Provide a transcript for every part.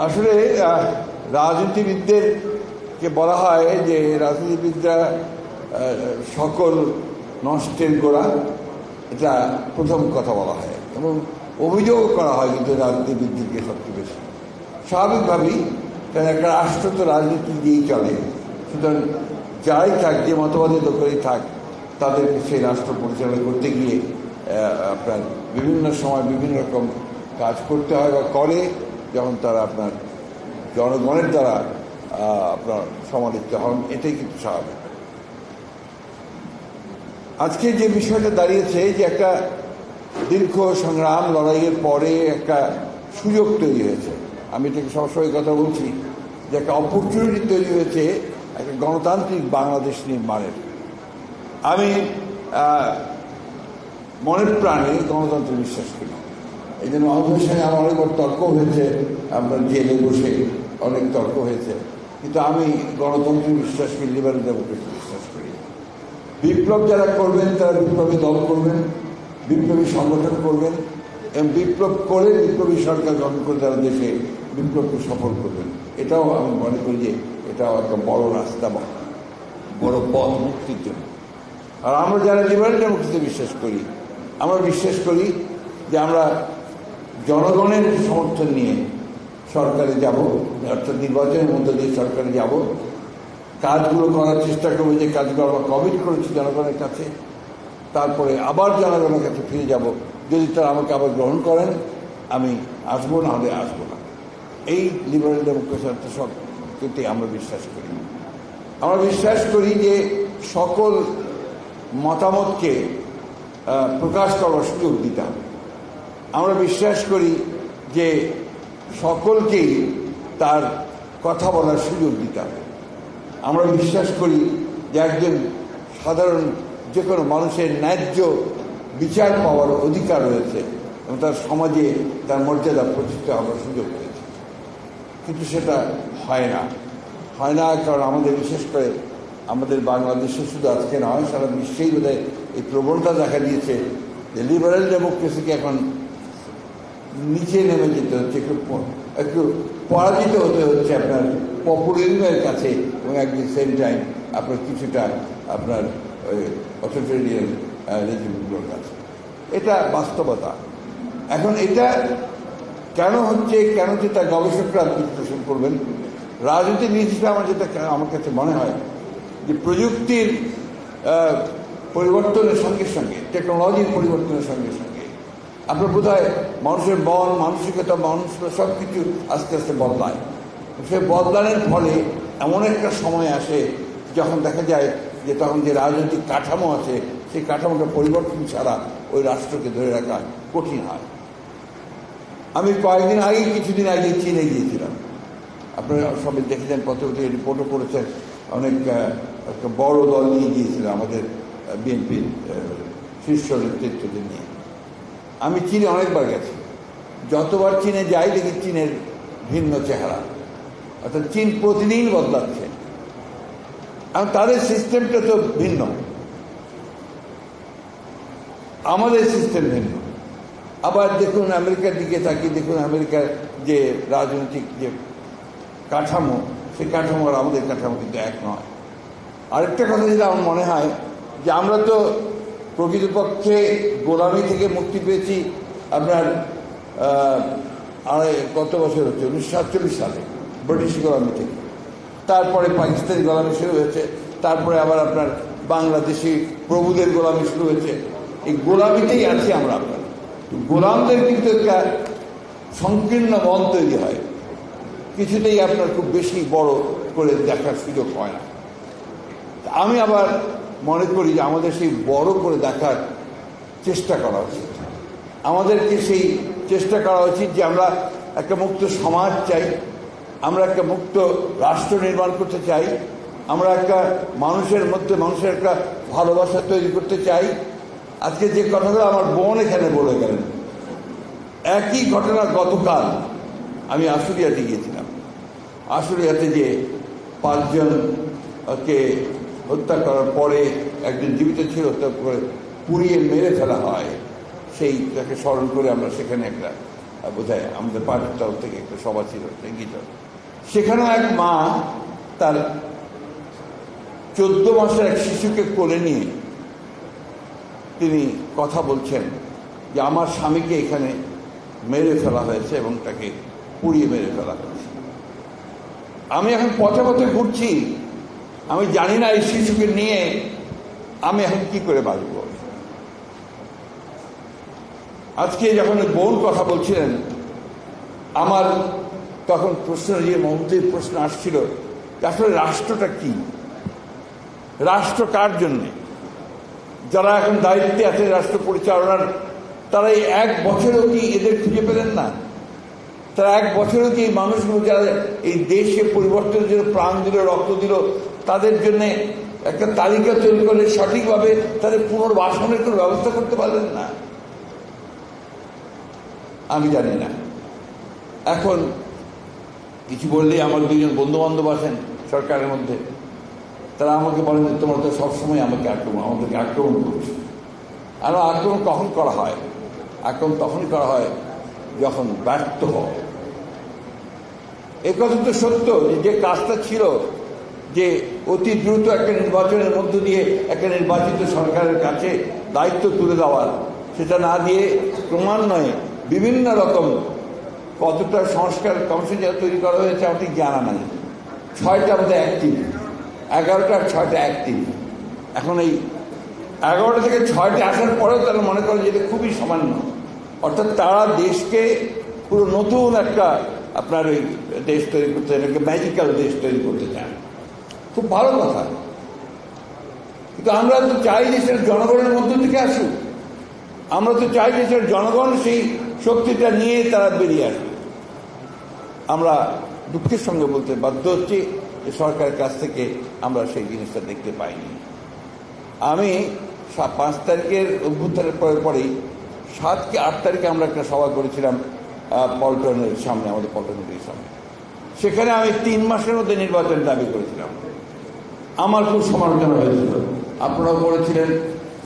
আসলে রাজনীতিবিদদেরকে বলা হয় যে রাজনীতিবিদরা সকল নষ্টের গোড়া, এটা প্রথম কথা বলা হয় এবং অভিযোগ করা হয় কিন্তু রাজনীতিবিদদেরকে সবচেয়ে বেশি। স্বাভাবিকভাবেই কারণ একটা রাষ্ট্র তো রাজনীতি দিয়েই চলে, সুতরাং যাই থাক, যে মতবাদের লোকেরই থাক, তাদেরকে সেই রাষ্ট্র পরিচালনা করতে গিয়ে আপনার বিভিন্ন সময় বিভিন্ন রকম কাজ করতে হয় বা করে, যখন তারা আপনার জনগণের দ্বারা আপনার সমালোচিত হন, এটাই কিন্তু স্বাভাবিক। আজকে যে বিষয়টা দাঁড়িয়েছে যে একটা দীর্ঘ সংগ্রাম লড়াইয়ের পরে একটা সুযোগ তৈরি হয়েছে, আমি এটাকে সবসময় কথা বলছি যে একটা অপরচুনিটি তৈরি হয়েছে একটা গণতান্ত্রিক বাংলাদেশ নির্মাণের। আমি মনের প্রাণে গণতন্ত্রে বিশ্বাস করি। এই জন্য আমাদের সঙ্গে আমার অনেকবার তর্ক হয়েছে, আপনার জেলে বসে অনেক তর্ক হয়েছে, কিন্তু আমি গণতন্ত্রে বিশ্বাস করি, লিবারেল ডেমোক্রেসি বিশ্বাস করি। বিপ্লব যারা করবেন তারা বিপ্লবী দল করবেন, বিপ্লবী সংগঠন করবেন এবং বিপ্লব করে বিপ্লবী সরকার গঠন করে তারা দেশে বিপ্লবকে সফল করবেন। এটাও আমি মনে করি যে এটাও একটা বড় রাস্তা, বড় পথ মুক্তির জন্য। আর আমরা যারা লিবারেল ডেমোক্রেসিতে বিশ্বাস করি, আমরা বিশ্বাস করি যে আমরা জনগণের সমর্থন নিয়ে সরকারে যাব, অর্থাৎ নির্বাচনের মধ্যে দিয়ে সরকারে যাব, কাজগুলো করার চেষ্টা করবো যে কাজগুলো আমরা কমিট করেছি জনগণের কাছে, তারপরে আবার জনগণের কাছে ফিরে যাব। যদি তারা আমাকে আবার গ্রহণ করেন আমি আসবো, না হলে আসবো না। এই লিবারেল ডেমোক্রেসির সব ক্ষেত্রে আমরা বিশ্বাস করি। আমরা বিশ্বাস করি যে সকল মতামতকে প্রকাশ করার সুযোগ দিতে হবে। আমরা বিশ্বাস করি যে সকলকেই তার কথা বলার সুযোগ দিতে হবে। আমরা বিশ্বাস করি যে একজন সাধারণ যে কোনো মানুষের ন্যায্য বিচার পাওয়ার অধিকার রয়েছে এবং তার সমাজে তার মর্যাদা প্রতিষ্ঠা হওয়ার সুযোগ রয়েছে। কিন্তু সেটা হয় না, কারণ আমাদের বিশেষ করে আমাদের বাংলাদেশে শুধু আজকে নয়, সারা বিশ্বেই বোধহয় এই প্রবণতা দেখা দিয়েছে যে লিবারেল ডেমোক্রেসিকে এখন নিচে নেমে যেতে হচ্ছে, একটু পরাজিত হতে হচ্ছে আপনার পপুলারিজমের কাছে এবং অ্যাট দি সেম টাইম আপনার কিছুটা আপনার অথরিটেরিয়ান রেজিমগুলোর কাছে। এটা বাস্তবতা। এখন এটা কেন হচ্ছে, কেন যে তার গবেষকরা বিশ্লেষণ করবেন। রাজনীতির নীতিটা আমার কাছে মনে হয় যে প্রযুক্তির পরিবর্তনের সঙ্গে সঙ্গে, টেকনোলজির পরিবর্তনের সঙ্গে সঙ্গে আপনার বোধ হয় মানুষের মন, মানসিকতা, সব কিছু আস্তে আস্তে বদলায়। সে বদলানোর ফলে এমন একটা সময় আসে যখন দেখা যায় যে তখন যে রাজনৈতিক কাঠামো আছে সেই কাঠামোটা পরিবর্তন ছাড়া ওই রাষ্ট্রকে ধরে রাখা কঠিন হয়। আমি কিছুদিন আগে চীনে গিয়েছিলাম। আপনারা সবাই দেখেছেন, পত্রপত্রিকায় রিপোর্টও করেছেন, অনেক একটা বড় দল নিয়ে গিয়েছিলাম আমাদের বিএনপির শীর্ষ নেতৃত্বদের নিয়ে। আমি চীনে অনেকবার গেছি, যতবার চীনে যাই দেখি চীনের ভিন্ন চেহারা, অর্থাৎ চীন প্রতিদিন বদলাচ্ছে। আর তাদের সিস্টেমটা তো ভিন্ন, আমাদের সিস্টেম ভিন্ন। আবার দেখুন আমেরিকার দিকে তাকিয়ে দেখুন, আমেরিকার যে রাজনৈতিক যে কাঠামো, সেই কাঠামো আর আমাদের কাঠামো কিন্তু এক নয়। আরেকটা কথা যেটা আমার মনে হয় যে আমরা তো প্রকৃতপক্ষে গোলামি থেকে মুক্তি পেয়েছি আপনার কত বছর হচ্ছে, 1947 সালে ব্রিটিশ গোলামি থেকে। তারপরে পাকিস্তানি গোলামি শুরু হয়েছে, তারপরে আবার আপনার বাংলাদেশি প্রভুদের গোলামি শুরু হয়েছে। এই গোলামিতেই আছি আমরা। আপনার গোলামদের কিন্তু একটা সংকীর্ণ মন তৈরি হয়, কিছুতেই আপনার খুব বেশি বড় করে দেখার সুযোগ হয় না। আমি আবার মনে করি যে আমাদের সেই বড় করে দেখার চেষ্টা করা উচিত। আমাদেরকে সেই চেষ্টা করা উচিত যে আমরা একটা মুক্ত সমাজ চাই, আমরা একটা মুক্ত রাষ্ট্র নির্মাণ করতে চাই, আমরা একটা মানুষের মধ্যে মানুষের একটা ভালোবাসা তৈরি করতে চাই। আজকে যে কথাগুলো আমার বোন এখানে বলে গেলেন, একই ঘটনা গতকাল আমি আশুলিয়াতে গিয়েছিলাম। আশুলিয়াতে যে 5 জনকে হত্যা করার পরে একজন জীবিত ছিল, তারপরে পুড়িয়ে মেরে ফেলা হয়, সেই তাকে স্মরণ করে আমরা সেখানে একটা বোধহয় আমাদের পার্টির তরফ থেকে একটা সভা ছিল গীত, সেখানেও এক মা তার 14 মাসের এক শিশুকে কোলে নিয়ে তিনি কথা বলছেন যে আমার স্বামীকে এখানে মেরে ফেলা হয়েছে এবং তাকে পুড়িয়ে মেরে ফেলা হয়েছে। আমি এখন পথে পথে ঘুরছি, আমি জানি না এই শিশুকে নিয়ে আমি এখন কি করে বাঁচব। আজকে যখন বোন কথা বলছিলেন, আমার তখন প্রশ্ন, যে মমতার প্রশ্ন আসছিল আসলে রাষ্ট্রটা কি, রাষ্ট্র কার জন্যে? যারা এখন দায়িত্বে আছে রাষ্ট্র পরিচালনার, তারা এই 1 বছরেও কি এদের খুঁজে পেলেন না? তারা 1 বছরেও কি এই মানুষগুলো যারা এই দেশে পরিবর্তনের জন্য প্রাণ দিল, রক্ত দিল, তাদের জন্য একটা তালিকা তৈরি করে সঠিকভাবে তাদের পুনর্বাসনের কোনো ব্যবস্থা করতে পারলেন না? আমি জানি না। এখন কিছু বললেই আমার 2জন বন্ধু বান্ধব আছেন সরকারের মধ্যে, তারা আমাকে বলেন যে তোমরা তো সবসময় আমাদেরকে আক্রমণ করছো। আর আক্রমণ কখন করা হয়? আক্রমণ তখনই করা হয় যখন ব্যর্থ হয়। এ কথা তো সত্য যে কাজটা ছিল যে অতি দ্রুত একটা নির্বাচনের মধ্য দিয়ে একটা নির্বাচিত সরকারের কাছে দায়িত্ব তুলে দেওয়ার, সেটা না দিয়ে ক্রমান্বয়ে বিভিন্ন রকম কতটা সংস্কার কমিশন যা তৈরি করা হয়েছে আমার ঠিক জানা নাই। 6টা আমাদের অ্যাক্টিভ, 11টা আর 6টা অ্যাক্টিভ। এখন এই 11টা থেকে 6টা আসার পরেও তারা মনে করে যে এটা খুবই সামান্য, অর্থাৎ তারা দেশকে পুরো নতুন একটা আপনার ওই দেশ তৈরি করতে চান, একটা ম্যাজিক্যাল দেশ তৈরি করতে চান। খুব ভালো কথা, কিন্তু আমরা তো চাই যে সেটা জনগণের মধ্য থেকে আসুক। আমরা তো চাই যে সেটা জনগণ সেই শক্তিটা নিয়ে তারা বেরিয়ে আসবে। আমরা দুঃখের সঙ্গে বলতে বাধ্য হচ্ছি যে সরকারের কাছ থেকে আমরা সেই জিনিসটা দেখতে পাইনি। আমি 5 তারিখের অভ্যুত্থানের পরেই 7 কি 8 তারিখে আমরা একটা সভা করেছিলাম পল্টনের সামনে, আমাদের পল্টনের সামনে। সেখানে আমি 3 মাসের মধ্যে নির্বাচন দাবি করেছিলাম। আমার খুব সমালোচনা হয়েছিল, আপনারাও বলেছিলেন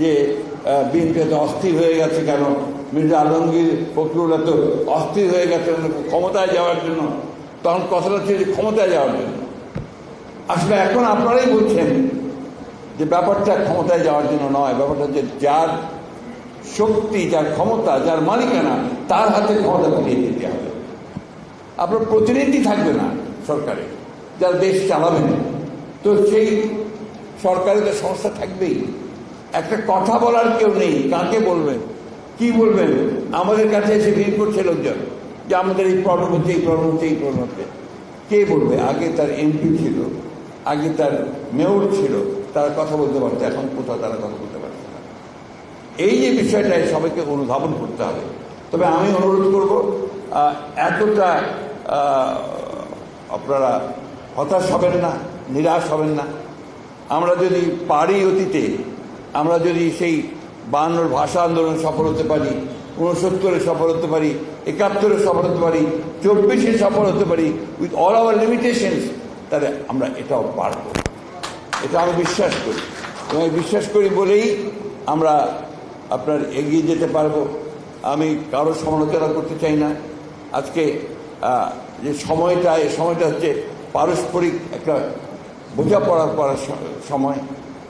যে বিএনপি এত অস্থির হয়ে গেছে কেন, মির্জা আলমগীর ফখরুল এত অস্থির হয়ে গেছে ক্ষমতায় যাওয়ার জন্য। তখন কথাটা ছিল যে ক্ষমতায় যাওয়ার জন্য। আসলে এখন আপনারাই বলছেন যে ব্যাপারটা ক্ষমতায় যাওয়ার জন্য নয়, ব্যাপারটা হচ্ছে যার শক্তি, যার ক্ষমতা, যার মালিকানা, তার হাতে ক্ষমতা ফিরিয়ে দিতে হবে। আপনার প্রতিনিধি থাকবে না সরকারে, যারা দেশ চালাবে না, তো সেই সরকারের তো সমস্যা থাকবেই। একটা কথা বলার কেউ নেই, কাকে বলবেন, কি বলবেন? আমাদের কাছে এসে ভিড় করছে লোকজন যে আমাদের এই প্রবলেম হচ্ছে, এই প্রবলেম হচ্ছে, এই প্রবলেম হচ্ছে। কে বলবে? আগে তার এমপি ছিল, আগে তার মেয়র ছিল, তারা কথা বলতে পারতো, এখন কোথাও তারা কথা বলতে পারছে না। এই যে বিষয়টা সবাইকে অনুধাবন করতে হবে। তবে আমি অনুরোধ করব, এতটা আপনারা হতাশ হবেন না, নিরাশ হবেন না। আমরা যদি পারি অতীতে, আমরা যদি সেই 52 ভাষা আন্দোলন সফল হতে পারি, 69 সফল হতে পারি, 71 সফল হতে পারি, 24 সফল হতে পারি, উইথ অল আওয়ার লিমিটেশনস, তাহলে আমরা এটাও পারব। এটা আমি বিশ্বাস করি, এবং বিশ্বাস করি বলেই আমরা আপনার এগিয়ে যেতে পারবো। আমি কারো সমালোচনা করতে চাই না। আজকে যে সময়টা, এই সময়টা হচ্ছে পারস্পরিক একটা বোঝাপড়া করার সময়।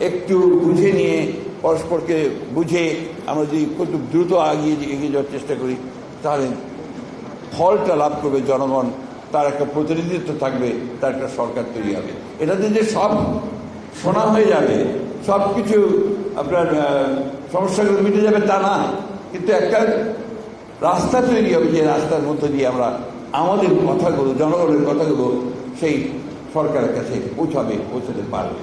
একটু বুঝে নিয়ে, পরস্পরকে বুঝে আমরা যদি খুব দ্রুত এগিয়ে যাওয়ার চেষ্টা করি, তাহলে ফলটা লাভ করবে জনগণ, তার একটা প্রতিনিধিত্ব থাকবে, তার একটা সরকার তৈরি হবে। এটাতে যে সব শোনা হয়ে যাবে, সব কিছু আপনার সমস্যাগুলো মিটে যাবে তা না, কিন্তু একটা রাস্তা তৈরি হবে, যে রাস্তার মধ্যে দিয়ে আমরা আমাদের কথাগুলো, জনগণের কথাগুলো সেই সরকারের কাছে পৌঁছাতে পারবে।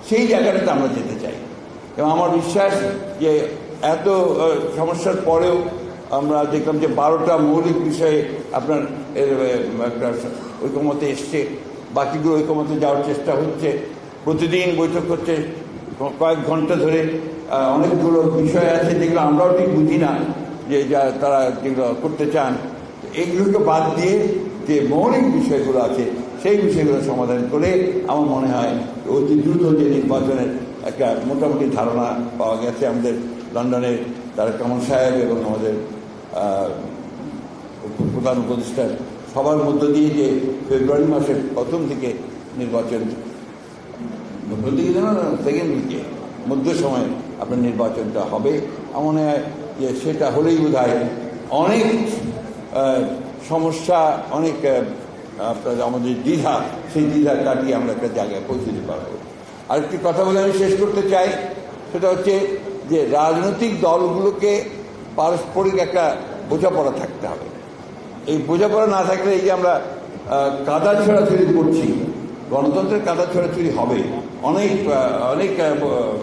সেই জায়গাটাতে আমরা যেতে চাই। এবং আমার বিশ্বাস যে এত সমস্যার পরেও আমরা দেখলাম যে 12টা মৌলিক বিষয়ে আপনার একটা ঐকমতে এসছে, বাকিগুলো ঐকমতে যাওয়ার চেষ্টা হচ্ছে। প্রতিদিন বৈঠক হচ্ছে, কয়েক ঘন্টা ধরে। অনেকগুলো বিষয় আছে যেগুলো আমরাও ঠিক বুঝি না, যে যা তারা যেগুলো করতে চান, এইগুলোকে বাদ দিয়ে যে মৌলিক বিষয়গুলো আছে সেই বিষয়গুলো সমাধান করে আমার মনে হয় অতি দ্রুত যে নির্বাচনের একটা মোটামুটি ধারণা পাওয়া গেছে। আমাদের লন্ডনের তারেক রহমান সাহেব এবং আমাদের প্রধান উপদেষ্টা সবার মধ্য দিয়ে যে ফেব্রুয়ারি মাসের প্রথম দিকে নির্বাচন, প্রথম দিকে না, সেকেন্ড উইকে মধ্য সময় আপনার নির্বাচনটা হবে। আমার মনে হয় যে সেটা হলেই বোধহয় অনেক সমস্যা, অনেক আপনার আমাদের দ্বিধা, সেই দ্বিধা কাটিয়ে আমরা একটা জায়গায় পৌঁছে দিতে পারবো। আরেকটি কথা বলে আমি শেষ করতে চাই, সেটা হচ্ছে যে রাজনৈতিক দলগুলোকে পারস্পরিক একটা বোঝাপড়া থাকতে হবে। এই বোঝাপড়া না থাকলে এই যে আমরা কাদা ছোড়াছুড়ি করছি, গণতন্ত্রের কাদা ছোড়াছুড়ি হবে, অনেক অনেক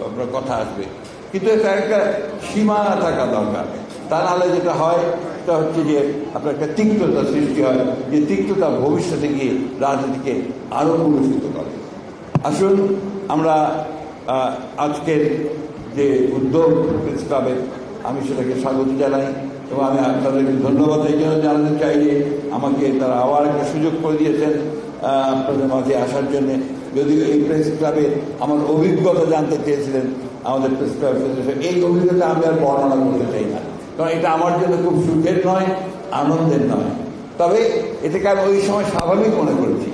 আপনার কথা আসবে, কিন্তু এটা একটা সীমা থাকা দরকার। তা নাহলে যেটা হয় সেটা হচ্ছে যে আপনার একটা তিক্ততা সৃষ্টি হয়, যে তিক্ততা ভবিষ্যতে গিয়ে রাজনীতিকে আরও পুরস্কৃত করে। আসুন আমরা আজকের যে উদ্যোগ প্রেস ক্লাবের, আমি সেটাকে স্বাগত জানাই এবং আমি আপনাদেরকে ধন্যবাদ এই জন্য জানাতে চাই যে আমাকে তারা আবার একটা সুযোগ করে দিয়েছেন আপনাদের মাঝে আসার জন্য। যদিও এই প্রেস ক্লাবে আমার অভিজ্ঞতা জানতে চেয়েছিলেন আমাদের প্রেস ক্লাবের সদস্য, এই অভিজ্ঞতা আমি আর বর্ণনা করতে চাই না, কারণ এটা আমার জন্য খুব সুখের নয়, আনন্দের নয়। তবে এটাকে আমি ওই সময় স্বাভাবিক মনে করেছি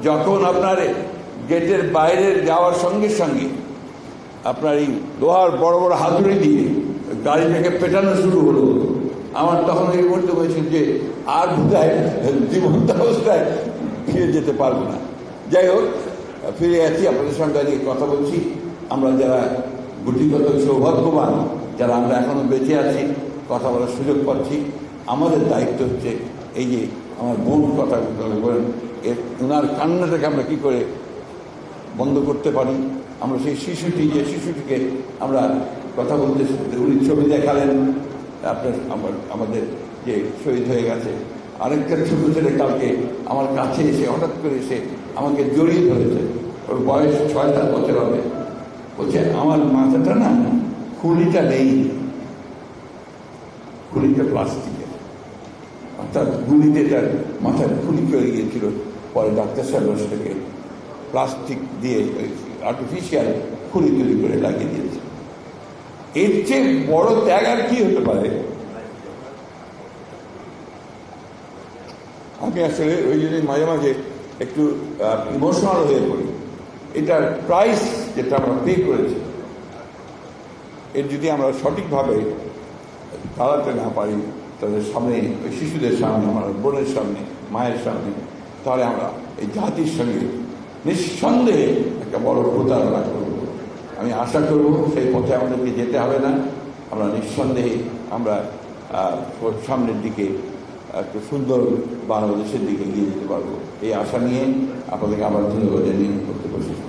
যখন আপনার গেটের বাইরে যাওয়ার সঙ্গে সঙ্গে আপনার এই লোহার বড় বড় হাতুড়ি দিয়ে গাড়িটাকে পেটানো শুরু হলো। আমার তখন এই মুহূর্তে হয়েছিল যে আর বোধহয় জীবন্ত অবস্থায় ফিরে যেতে পারবো না। যাই হোক, ফিরে আছি, আপনাদের সঙ্গে দাঁড়িয়ে কথা বলছি। আমরা যারা গুটিগত সৌভাগ্যবান, যারা আমরা এখনো বেঁচে আছি, কথা বলার সুযোগ পাচ্ছি, আমাদের দায়িত্ব হচ্ছে এই যে আমার বোন কথা বলেন, ওনার কান্নাটাকে আমরা কী করে বন্ধ করতে পারি। আমরা সেই শিশুটিকে আমরা কথা বলতে, উনি ছবি দেখালেন আপনার আমাদের যে শহীদ হয়ে গেছে। আরেকটা ছোট ছেলে কালকে আমার কাছে এসে হঠাৎ করে এসে আমাকে জড়িয়ে ধরেছে, ওর বয়স 6-7 বছর হবে। বলছে আমার মাথাটা না, খুলিটা নেই, খুলিটা প্লাস্টিকের, অর্থাৎ গুলিতে তার মাথার খুলি চলে গিয়েছিল। পরে ডাক্তার সাহেব সেটাকে প্লাস্টিক দিয়ে আর্টিফিশিয়াল খুলি তৈরি করে লাগিয়ে দিয়েছে। এর চেয়ে বড় ত্যাগ আর কি হতে পারে? আমি আসলে ওই জন্যই মাঝে মাঝে একটু ইমোশনাল হয়ে পড়ি। এটার প্রাইস যেটা আমরা পে করেছি, এর যদি আমরা সঠিকভাবে দাঁড়াতে না পারি তাদের সামনে, ওই শিশুদের সামনে, আমার বোনের সামনে, মায়ের সামনে, তাহলে আমরা এই জাতির সঙ্গে নিঃসন্দেহে একটা বড় প্রতারণা করব। আমি আশা করব সেই পথে আমাদেরকে যেতে হবে না, আমরা নিঃসন্দেহে আমরা সামনের দিকে একটা সুন্দর বাংলাদেশের দিকে এগিয়ে যেতে পারবো। এই আশা নিয়ে আপনাদেরকে আবার ধন্যবাদ জানিয়ে করতে বসেছি।